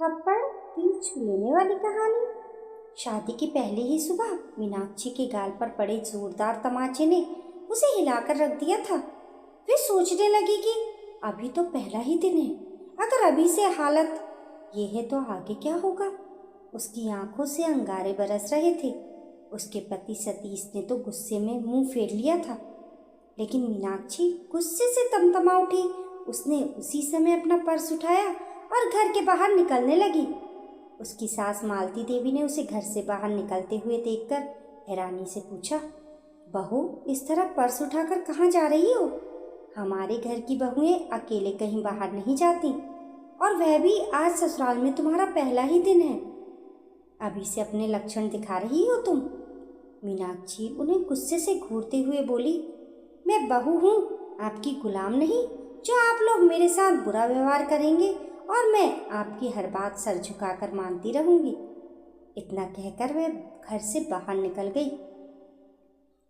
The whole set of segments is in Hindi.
थप्पड़ दिल छू लेने वाली कहानी। शादी की पहले ही सुबह मीनाक्षी के गाल पर पड़े जोरदार तमाचे ने उसे हिलाकर रख दिया था। वे सोचने लगी कि अभी तो पहला ही दिन है, अगर अभी से हालत ये है तो आगे क्या होगा। उसकी आंखों से अंगारे बरस रहे थे। उसके पति सतीश ने तो गुस्से में मुंह फेर लिया था, लेकिन मीनाक्षी गुस्से से तमतमा उठी। उसने उसी समय अपना पर्स उठाया और घर के बाहर निकलने लगी। उसकी सास मालती देवी ने उसे घर से बाहर निकलते हुए देखकर हैरानी से पूछा, बहू, इस तरह पर्स उठाकर कहाँ जा रही हो? हमारे घर की बहुएं अकेले कहीं बाहर नहीं जाती, और वह भी आज ससुराल में तुम्हारा पहला ही दिन है। अभी से अपने लक्षण दिखा रही हो तुम। मीनाक्षी उन्हें गुस्से से घूरते हुए बोली, मैं बहू हूँ, आपकी गुलाम नहीं, जो आप लोग मेरे साथ बुरा व्यवहार करेंगे और मैं आपकी हर बात सर झुकाकर मानती रहूंगी। इतना कहकर वह घर से बाहर निकल गई।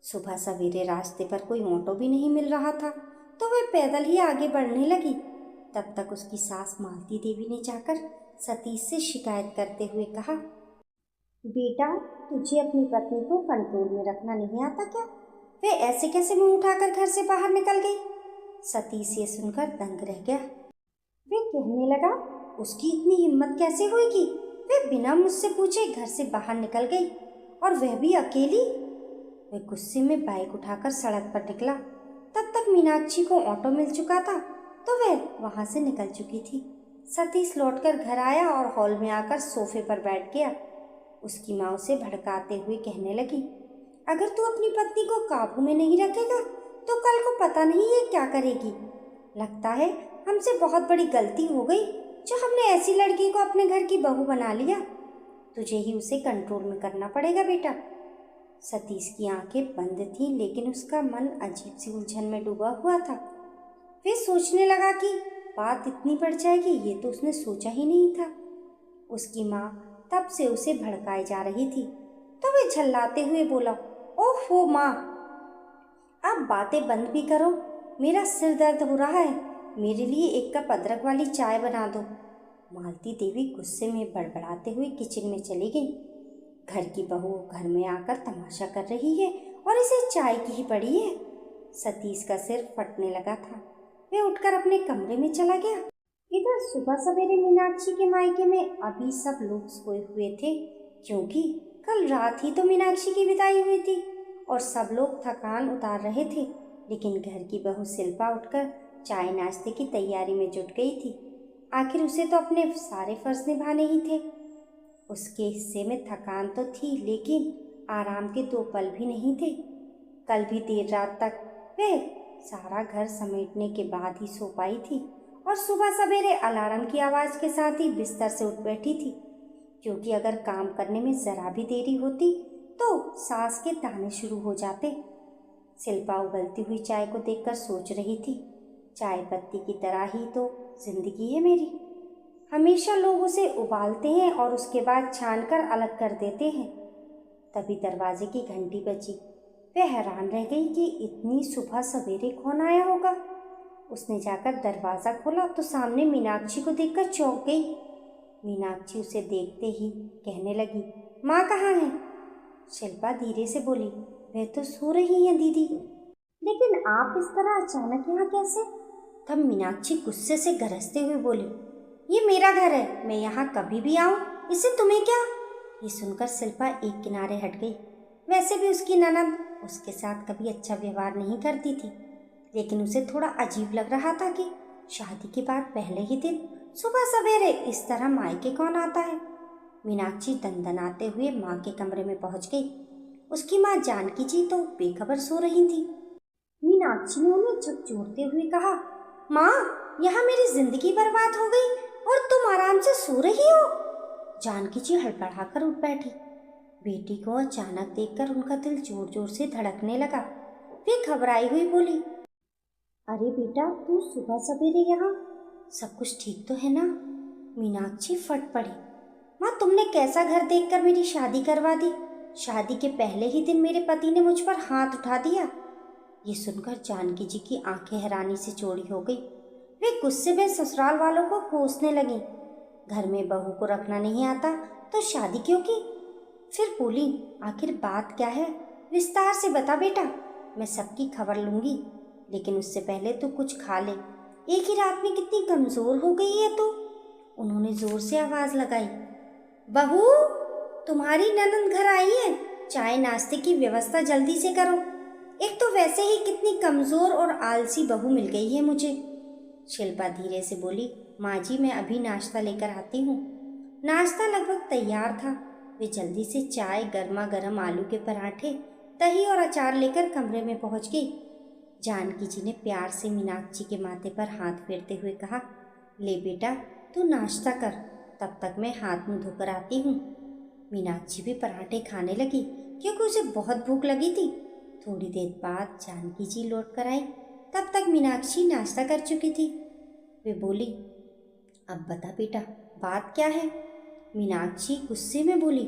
सुबह सवेरे रास्ते पर कोई ऑटो भी नहीं मिल रहा था, तो वह पैदल ही आगे बढ़ने लगी। तब तक उसकी सास मालती देवी ने जाकर सतीश से शिकायत करते हुए कहा, बेटा, तुझे अपनी पत्नी को कंट्रोल में रखना नहीं आता क्या? वे ऐसे कैसे मुंह उठाकर घर से बाहर निकल गई? सतीश ये सुनकर दंग रह गया। वे कहने लगा, उसकी इतनी हिम्मत कैसे होगी? वे बिना मुझसे पूछे घर से बाहर निकल गई, और वह भी अकेली। वे गुस्से में बाइक उठाकर सड़क पर निकला। तब तक मीनाक्षी को ऑटो मिल चुका था, तो वह वहां से निकल चुकी थी। सतीश लौटकर घर आया और हॉल में आकर सोफे पर बैठ गया। उसकी माँ उसे भड़काते हुए कहने लगी, अगर तू अपनी पत्नी को काबू में नहीं रखेगा तो कल को पता नहीं ये क्या करेगी। लगता है हमसे बहुत बड़ी गलती हो गई जो हमने ऐसी लड़की को अपने घर की बहू बना लिया। तुझे ही उसे कंट्रोल में करना पड़ेगा बेटा। सतीश की आंखें बंद थीं, लेकिन उसका मन अजीब सी उलझन में डूबा हुआ था। वे सोचने लगा कि बात इतनी बढ़ जाएगी, ये तो उसने सोचा ही नहीं था। उसकी माँ तब से उसे भड़काई जा रही थी, तो वे झल्लाते हुए बोला, ओहो माँ, अब बातें बंद भी करो, मेरा सिर दर्द हो रहा है, मेरे लिए एक कप अदरक वाली चाय बना दो। मालती देवी गुस्से में बड़बड़ाते हुए किचन में चली गई। घर की बहू घर में आकर तमाशा कर रही है और इसे चाय की ही पड़ी है। सतीश का सिर फटने लगा था। वह उठकर अपने कमरे में चला गया। इधर सुबह सवेरे मीनाक्षी के मायके में अभी सब लोग सोए हुए थे, क्योंकि कल रात ही तो मीनाक्षी की विदाई हुई थी और सब लोग थकान उतार रहे थे। लेकिन घर की बहू शिल्पा उठकर चाय नाश्ते की तैयारी में जुट गई थी। आखिर उसे तो अपने सारे फर्ज निभाने ही थे। उसके हिस्से में थकान तो थी, लेकिन आराम के 2 पल भी नहीं थे। कल भी देर रात तक वह सारा घर समेटने के बाद ही सो पाई थी, और सुबह सवेरे अलार्म की आवाज़ के साथ ही बिस्तर से उठ बैठी थी, क्योंकि अगर काम करने में ज़रा भी देरी होती तो सांस के ताने शुरू हो जाते। शिल्पा उबलती हुई चाय को देखकर सोच रही थी, चाय पत्ती की तरह ही तो जिंदगी है मेरी। हमेशा लोग उसे उबालते हैं और उसके बाद छानकर अलग कर देते हैं। तभी दरवाजे की घंटी बजी। वह हैरान रह गई कि इतनी सुबह सवेरे कौन आया होगा। उसने जाकर दरवाज़ा खोला तो सामने मीनाक्षी को देखकर चौंक गई। मीनाक्षी उसे देखते ही कहने लगी, माँ कहाँ है? शिल्पा धीरे से बोली, वह तो सो रही हैं दीदी। लेकिन आप इस तरह अचानक यहाँ कैसे? तब मीनाक्षी गुस्से से गरजते हुए बोली, ये मेरा घर है, मैं यहाँ कभी भी आऊँ, इससे तुम्हें क्या? ये सुनकर शिल्पा एक किनारे हट गई। वैसे भी उसकी ननद उसके साथ कभी अच्छा व्यवहार नहीं करती थी, लेकिन उसे थोड़ा अजीब लग रहा था कि शादी के बाद पहले ही दिन सुबह सवेरे इस तरह मायके कौन आता है। मीनाक्षी दनदनाते हुए माँ के कमरे में पहुँच गई। उसकी माँ जानकी जी तो बेखबर सो रही थी। मीनाक्षी ने उन्हें झकझोरते हुए कहा, माँ, यहाँ मेरी जिंदगी बर्बाद हो गई और तुम आराम से सो रही हो। जानकी जी हड़बड़ाकर उठ बैठी। बेटी को अचानक देखकर उनका दिल जोर जोर से धड़कने लगा। वे घबराई हुई बोली, अरे बेटा, तू सुबह सवेरे यहाँ, सब कुछ ठीक तो है ना? मीनाक्षी फट पड़ी, माँ, तुमने कैसा घर देखकर मेरी शादी करवा दी? शादी के पहले ही दिन मेरे पति ने मुझ पर हाथ उठा दिया। ये सुनकर जानकी जी की आंखें हैरानी से चौड़ी हो गई। वे गुस्से में ससुराल वालों को कोसने लगी। घर में बहू को रखना नहीं आता तो शादी क्यों की? फिर बोली, आखिर बात क्या है, विस्तार से बता बेटा, मैं सबकी खबर लूंगी, लेकिन उससे पहले तू कुछ खा ले। एक ही रात में कितनी कमजोर हो गई है तू। उन्होंने जोर से आवाज लगाई, बहू तुम्हारी ननंद घर आई है, चाय नाश्ते की व्यवस्था जल्दी से करो। एक तो वैसे ही कितनी कमजोर और आलसी बहू मिल गई है मुझे। शिल्पा धीरे से बोली, माँ जी मैं अभी नाश्ता लेकर आती हूँ। नाश्ता लगभग तैयार था। वे जल्दी से चाय, गर्मा गर्म आलू के पराठे, दही और अचार लेकर कमरे में पहुंच गई। जानकी जी ने प्यार से मीनाक्षी के माथे पर हाथ फेरते हुए कहा, ले बेटा तू नाश्ता कर, तब तक मैं हाथ मुंह धोकर आती हूँ। मीनाक्षी भी पराठे खाने लगी क्योंकि उसे बहुत भूख लगी थी। थोड़ी देर बाद जानकी जी लौट कर आई। तब तक मीनाक्षी नाश्ता कर चुकी थी। वे बोली, अब बता बेटा बात क्या है? मीनाक्षी गुस्से में बोली,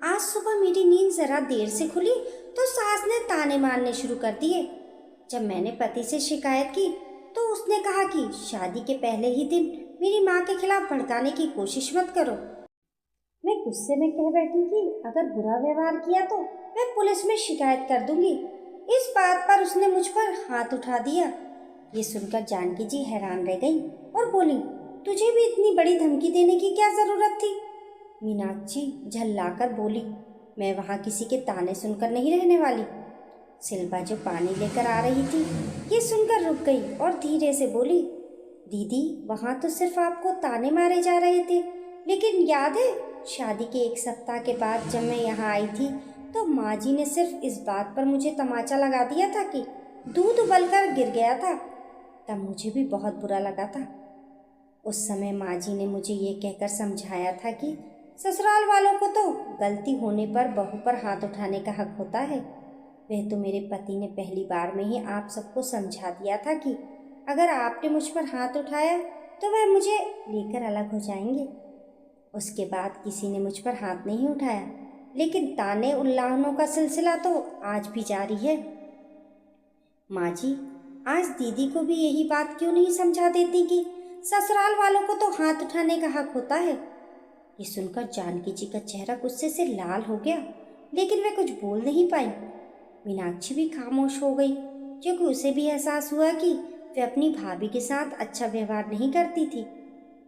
आज सुबह मेरी नींद जरा देर से खुली तो सास ने ताने मारने शुरू कर दिए। जब मैंने पति से शिकायत की तो उसने कहा कि शादी के पहले ही दिन मेरी माँ के खिलाफ भड़काने की कोशिश मत करो। मैं गुस्से में कह बैठी कि अगर बुरा व्यवहार किया तो मैं पुलिस में शिकायत कर दूंगी। इस बात पर उसने मुझ पर हाथ उठा दिया। ये सुनकर जानकी जी हैरान रह गई और बोली, तुझे भी इतनी बड़ी धमकी देने की क्या जरूरत थी? मीनाक्षी झल्लाकर बोली, मैं वहाँ किसी के ताने सुनकर नहीं रहने वाली। शिल्पा जो पानी लेकर आ रही थी ये सुनकर रुक गई और धीरे से बोली, दीदी वहाँ तो सिर्फ आपको ताने मारे जा रहे थे, लेकिन याद है शादी के एक सप्ताह के बाद जब मैं यहाँ आई थी तो माँ जी ने सिर्फ इस बात पर मुझे तमाचा लगा दिया था कि दूध उबलकर गिर गया था। तब मुझे भी बहुत बुरा लगा था। उस समय माँ जी ने मुझे ये कहकर समझाया था कि ससुराल वालों को तो गलती होने पर बहू पर हाथ उठाने का हक होता है। वह तो मेरे पति ने पहली बार में ही आप सबको समझा दिया था कि अगर आपने मुझ पर हाथ उठाया तो वह मुझे लेकर अलग हो जाएंगे। उसके बाद किसी ने मुझ पर हाथ नहीं उठाया, लेकिन ताने उल्लाहनों का सिलसिला तो आज भी जारी है। माँ जी आज दीदी को भी यही बात क्यों नहीं समझा देती कि ससुराल वालों को तो हाथ उठाने का हक होता है। ये सुनकर जानकी जी का चेहरा गुस्से से लाल हो गया, लेकिन वह कुछ बोल नहीं पाई। मीनाक्षी भी खामोश हो गई क्योंकि उसे भी एहसास हुआ कि वह अपनी भाभी के साथ अच्छा व्यवहार नहीं करती थी।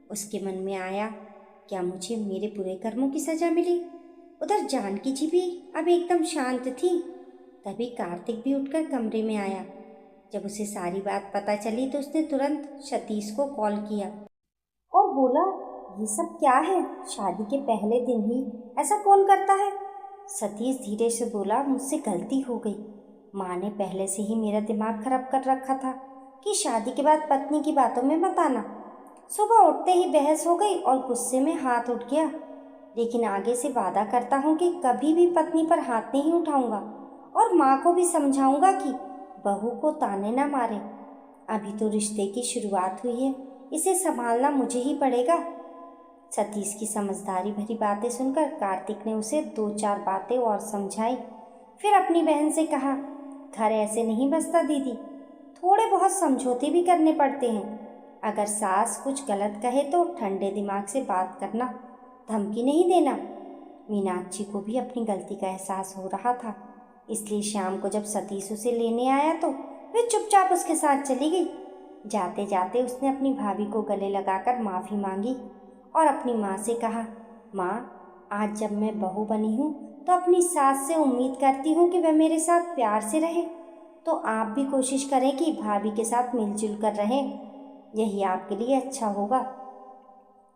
उसके मन में आया, क्या मुझे मेरे बुरे कर्मों की सजा मिली? उधर जानकी जी भी अब एकदम शांत थी। तभी कार्तिक भी उठकर कमरे में आया। जब उसे सारी बात पता चली तो उसने तुरंत सतीश को कॉल किया और बोला, ये सब क्या है? शादी के पहले दिन ही ऐसा कौन करता है? सतीश धीरे से बोला, मुझसे गलती हो गई। माँ ने पहले से ही मेरा दिमाग खराब कर रखा था कि शादी के बाद पत्नी की बातों में मत आना। सुबह उठते ही बहस हो गई और गुस्से में हाथ उठ गया। लेकिन आगे से वादा करता हूँ कि कभी भी पत्नी पर हाथ नहीं उठाऊंगा और माँ को भी समझाऊंगा कि बहू को ताने ना मारे। अभी तो रिश्ते की शुरुआत हुई है, इसे संभालना मुझे ही पड़ेगा। सतीश की समझदारी भरी बातें सुनकर कार्तिक ने उसे 2-4 बातें और समझाई। फिर अपनी बहन से कहा, घर ऐसे नहीं बसता दीदी, थोड़े बहुत समझौते भी करने पड़ते हैं। अगर सास कुछ गलत कहे तो ठंडे दिमाग से बात करना, धमकी नहीं देना। मीनाक्षी को भी अपनी गलती का एहसास हो रहा था, इसलिए शाम को जब सतीश उसे लेने आया तो वे चुपचाप उसके साथ चली गई। जाते जाते उसने अपनी भाभी को गले लगाकर माफ़ी मांगी और अपनी माँ से कहा, माँ आज जब मैं बहू बनी हूँ तो अपनी सास से उम्मीद करती हूँ कि वह मेरे साथ प्यार से रहे, तो आप भी कोशिश करें कि भाभी के साथ मिलजुल कर रहें, यही आपके लिए अच्छा होगा।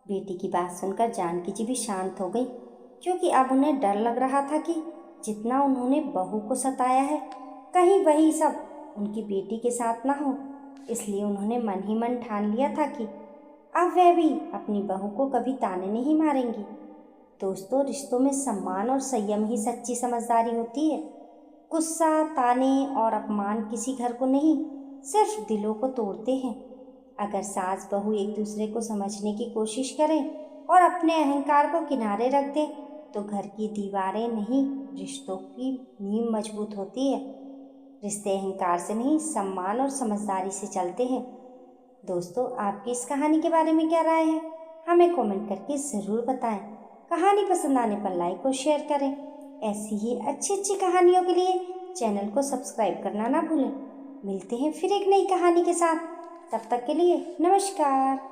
बेटी की बात सुनकर जानकी जी भी शांत हो गई, क्योंकि अब उन्हें डर लग रहा था कि जितना उन्होंने बहू को सताया है कहीं वही सब उनकी बेटी के साथ ना हो। इसलिए उन्होंने मन ही मन ठान लिया था कि अब वह भी अपनी बहू को कभी ताने नहीं मारेंगी। दोस्तों, रिश्तों में सम्मान और संयम ही सच्ची समझदारी होती है। गुस्सा, ताने और अपमान किसी घर को नहीं, सिर्फ दिलों को तोड़ते हैं। अगर सास बहू एक दूसरे को समझने की कोशिश करें और अपने अहंकार को किनारे रख दें तो घर की दीवारें नहीं, रिश्तों की नींव मजबूत होती है। रिश्ते अहंकार से नहीं, सम्मान और समझदारी से चलते हैं। दोस्तों, आपकी इस कहानी के बारे में क्या राय है? हमें कमेंट करके ज़रूर बताएं। कहानी पसंद आने पर लाइक और शेयर करें। ऐसी ही अच्छी अच्छी कहानियों के लिए चैनल को सब्सक्राइब करना ना भूलें। मिलते हैं फिर एक नई कहानी के साथ। तब तक के लिए नमस्कार।